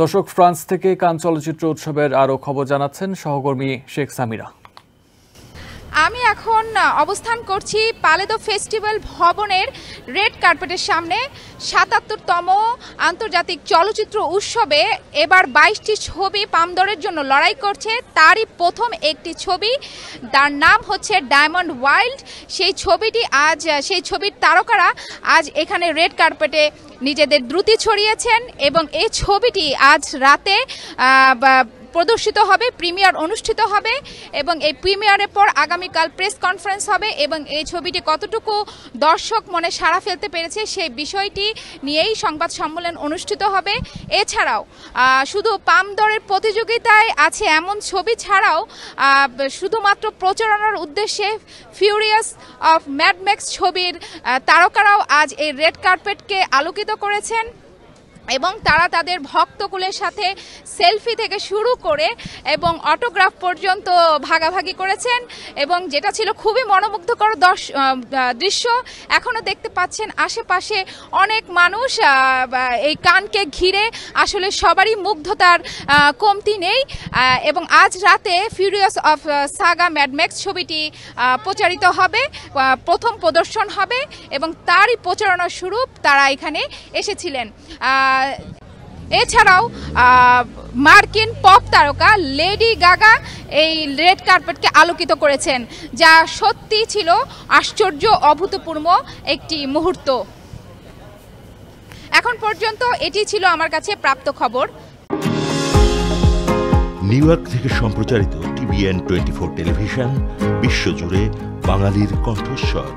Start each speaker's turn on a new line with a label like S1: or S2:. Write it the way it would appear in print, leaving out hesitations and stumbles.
S1: দর্শক, ফ্রান্স থেকে কান চলচ্চিত্র উৎসবের আরও খবর জানাচ্ছেন সহকর্মী শেখ সামিরা।
S2: আমি এখন অবস্থান করছি পালেদো ফেস্টিভ্যাল ভবনের রেড কার্পেটের সামনে। ৭৭তম আন্তর্জাতিক চলচ্চিত্র উৎসবে এবার ২২টি ছবি পামদরের জন্য লড়াই করছে। তারই প্রথম একটি ছবি, তার নাম হচ্ছে ডায়মন্ড ওয়াইল্ড। সেই ছবির তারকারা আজ এখানে রেড কার্পেটে নিজেদের দ্রুতি ছড়িয়েছেন এবং এই ছবিটি আজ রাতে প্রদর্শিত হবে, প্রিমিয়ার অনুষ্ঠিত হবে এবং এই প্রিমিয়ারের পর আগামীকাল প্রেস কনফারেন্স হবে এবং এই ছবিটি কতটুকু দর্শক মনে সাড়া ফেলতে পেরেছে সেই বিষয়টি নিয়েই সংবাদ সম্মেলন অনুষ্ঠিত হবে। এছাড়াও শুধু পামদরের প্রতিযোগিতায় আছে এমন ছবি ছাড়াও শুধুমাত্র প্রচারণার উদ্দেশ্যে ফিউরিয়াস অফ ম্যাড ম্যাক্স ছবির তারকারাও আজ এই রেড কার্পেটকে আলোকিত করেছেন এবং তারা তাদের ভক্তকুলের সাথে সেলফি থেকে শুরু করে এবং অটোগ্রাফ পর্যন্ত ভাগাভাগি করেছেন এবং যেটা ছিল খুবই মনোমুগ্ধকর দৃশ্য। এখনও দেখতে পাচ্ছেন আশেপাশে অনেক মানুষ এই কানকে ঘিরে, আসলে সবারই মুগ্ধতার কমতি নেই এবং আজ রাতে furious of Saga mad max ছবিটি প্রচারিত হবে, প্রথম প্রদর্শন হবে এবং তারই প্রচারণা স্বরূপ তারা এখানে এসেছিলেন। এছাড়াও মার্কিন পপ তারকা লেডি গাগা এই রেড কার্পেটকে আলোকিত করেছেন, যা সত্যি ছিল আশ্চর্য অভূতপূর্ব একটি মুহূর্ত। এখন পর্যন্ত এটি ছিল আমার কাছে প্রাপ্ত খবর।
S3: নিউ ইয়র্ক থেকে সম্প্রচারিত TVN 24 টেলিভিশন বিশ্বজুড়ে বাঙালির কণ্ঠস্বর।